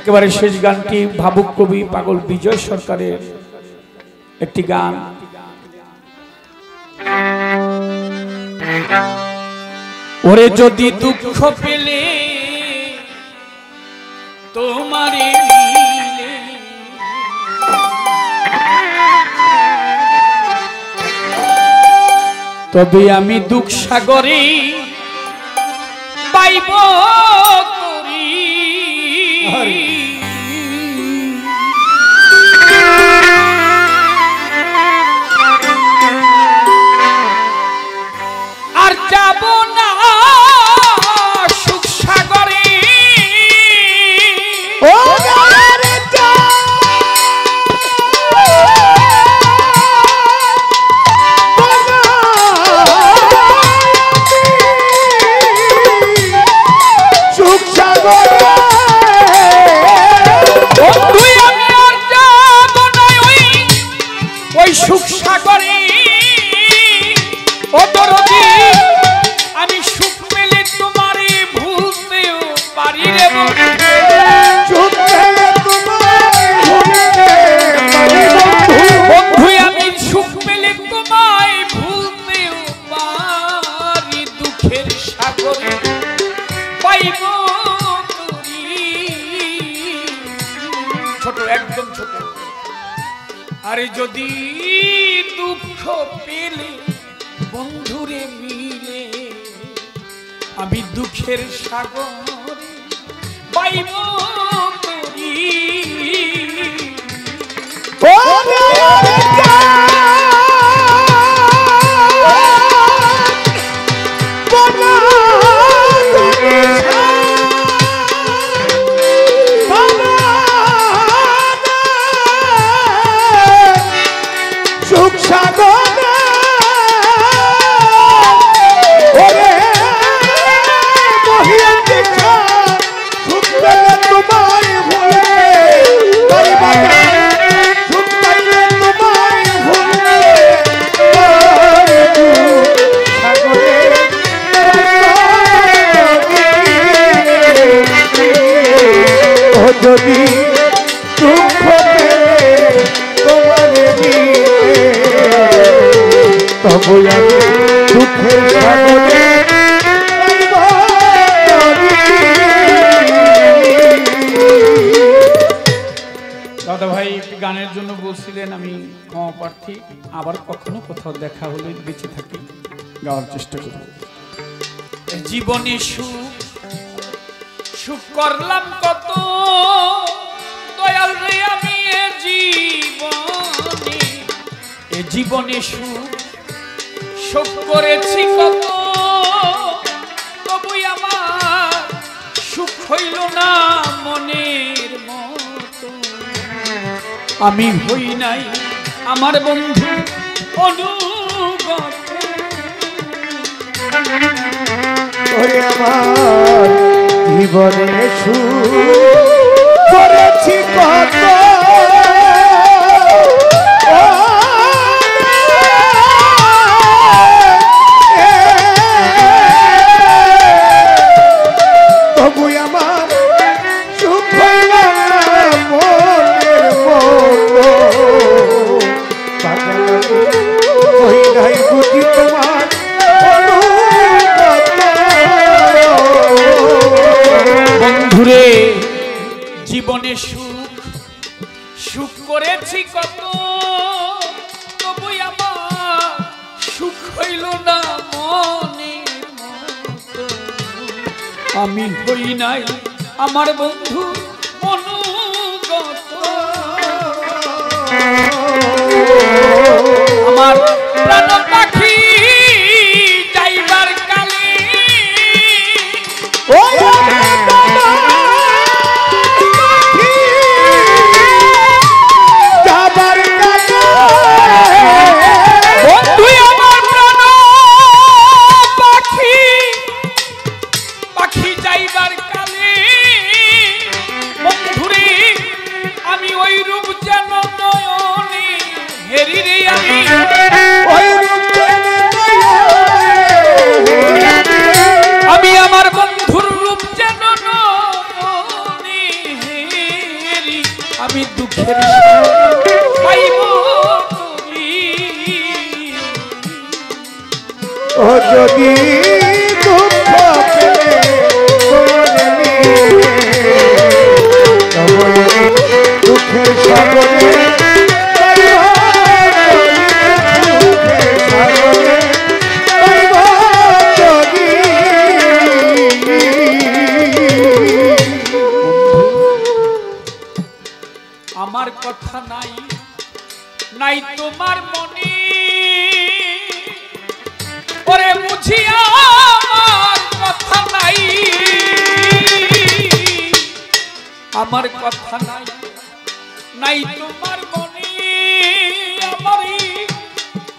একেবারে শেষ গানটি ভাবুক কবি পাগল বিজয় সরকারের একটি গান। ওরে যদি দুঃখ পেলে তোমারে মিলে, তবে আমি দুঃখ সাগরে পাইব করি। আর যাব না সুখ সাগরে, ওই সুখ সাগরে। ও দরদি আমি সুখ পেলে তোমারে ভুলতেও পারি রে বন্ধু, আমি সুখ পেলে তোমায় ভুলতেও পারি, দুঃখের সাগরে পাইব তুমি। ছোট, একদম ছোট। আরে যদি দুঃখ পেলে বন্ধুরে মিলে, আমি দুঃখের সাগরে পাইব করি। যদি দুঃখ পেলে তোমারে মিলে, তবে আমি দুঃখের সাগরে পাইব করি। দাদা ভাই একটি গানের জন্য বলছিলেন, আমি ক্ষমা প্রার্থী। আবার কখনো কোথাও দেখা হলে বেঁচে থাকি গাওয়ার চেষ্টা করব। জীবনে সুখ সুখ করলাম কত দয়াল রে আমি এ জীবনে সুখ সুখ করেছি কত, তবুই আমার সুখ হইল না মনের মতো। আমি হই নাই আমার বন্ধু অনুগত, আমার জীবনে সুখ করেছি কত, তবু আমার সুখ হইল মনের মতো। ওই নাই বুঝি তোমার বন্ধুরে, জীবনে সুখ সুখ করেছি কত, তবুই আমার সুখ হইল না মনের মতো। আমি হই নাই আমার বন্ধু অনুগত, আমার প্রাণ পাখি যাইবার কালে আমি আমার বন্ধুর রূপ যদি দুঃখ পেলে তোমারে নিয়ে তবে দুঃখের সাগরে আমার কথা নাই নাই তোমার মনে ওরে বুঝিয়া আমার কথা নাই আমার কথা নাই নাই তোমার মনে আমারই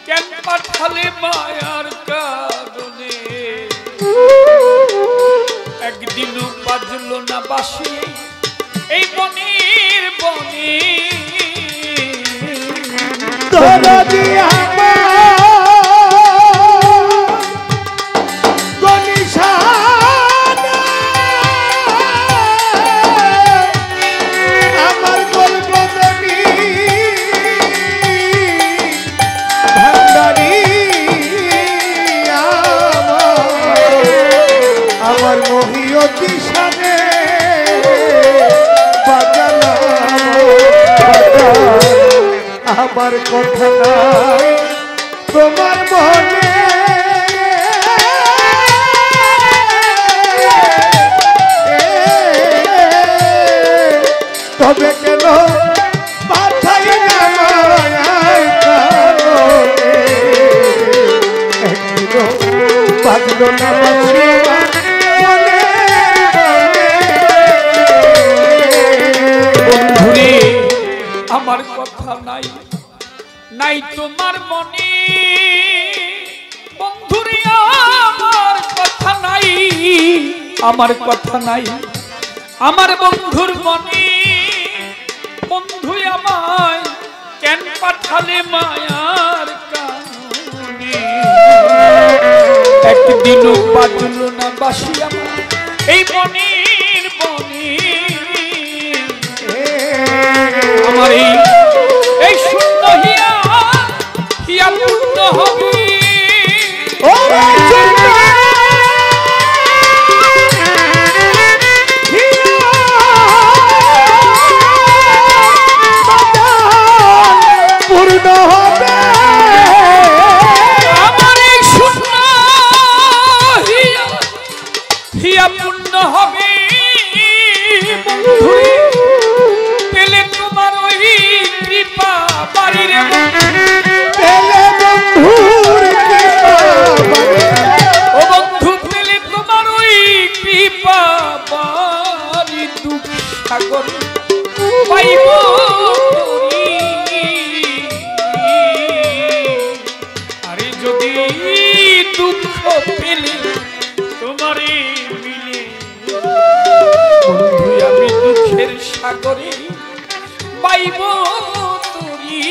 কেন পাঠালে মায়ার কারণে একদিনও বাজলো না বাসি এই বনের বনে তোরা দিয়া আমার কথা নাই তোমার মনে তবে কেন পাঠাই না মায়ার কারণে একদিনও বাজলো না বাঁশিয়া বন্ধুরে আমার কথা নাই নাই তোমার মনে বন্ধুরে আমার কথা নাই আমার কথা নাই আমার বন্ধুর মনে বন্ধু আমায় কেন পাঠালে মায়ার কারণে একদিনও বাজলো না বাঁশি আমার এই বনের বনে আমার এই শূন্য হিয়া হিয়া পূর্ণ হবে পূর্ণ হবে আমার এই শূন্য হিয়া হিয়া পূর্ণ হবে বন্ধু পেলে তোমার ওই কৃপা বাড়ির পেলে বন্ধুর ও বন্ধু পেলে তোমার ওই কৃপা বাড়ি দুঃখ সাগর পাইব আরে যদি দুঃখ পেলে তোমারে মিলে বন্ধু আমি দুঃখের সাগরে পাইব তুরি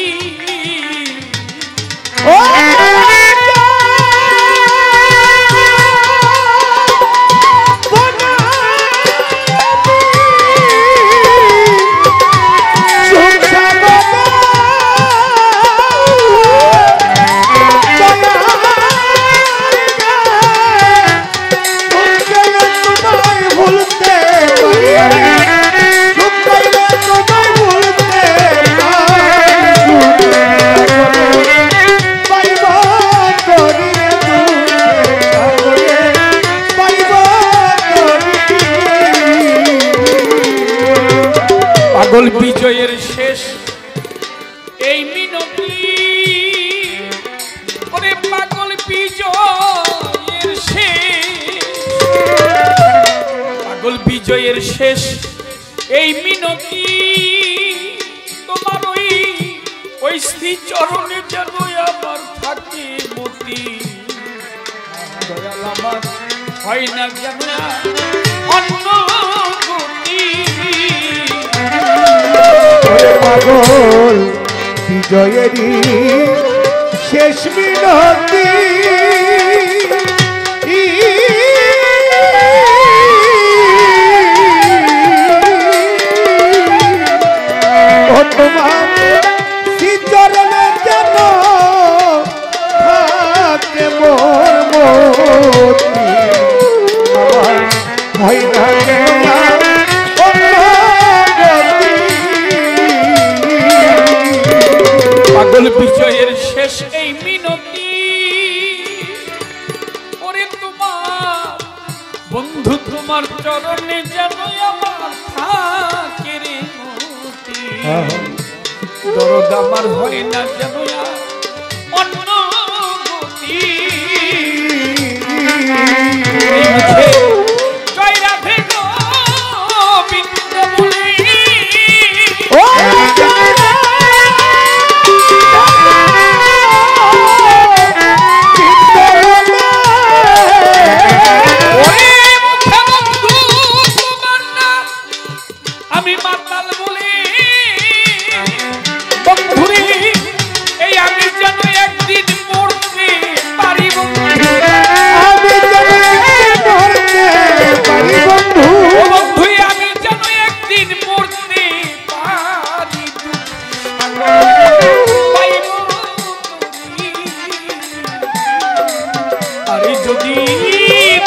পাগল বিজয়ের শেষ এই মিনতি ওরে পাগল বিজয়ের শেষ পাগল বিজয়ের শেষ এই মিনতি তোমার ওই শ্রী চরণে যেন আমার থাকে মতি দয়াল আমার হয় না যেন অন্য গতি পাগল বিজয়েরই শেষ মিনতি তোমার শ্রীচরণে যেন থাকে মোর হয় না যেন আর অন্য গতি। পাগল বিজয়ের শেষ এই মিনতি, ওরে তোমার বন্ধু তোমার চরণে যেন আমার থাকে রে মতি। দরদ আমার হয় না যেন আর অন্য গতি। জয় রাধে গোবিন্দ বলি ও আমি মাতাল বলি বন্ধুরে, এই আমি যেন একদিন মরতে পারি বন্ধু। আমি মরতে পারি বন্ধু। ও বন্ধু আমি যেন একদিন মরতে পারি, পাইব আরে যদি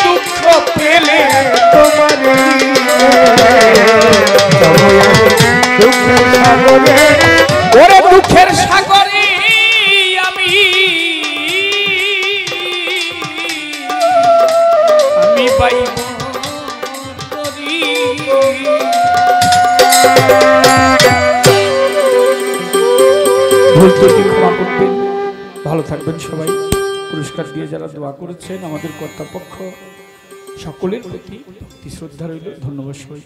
দুঃখ পেলে তোমার দুঃখের সাগরে, ওরে দুঃখের সাগরে আমি পাইব তরি। ভুল ত্রুটি ক্ষমা করবেন, ভালো থাকবেন সবাই। পুরস্কার দিয়ে যারা দোয়া করেছেন আমাদের কর্তৃপক্ষ সকলের প্রতি ভক্তি শ্রদ্ধা রইল। ধন্যবাদ সবাই।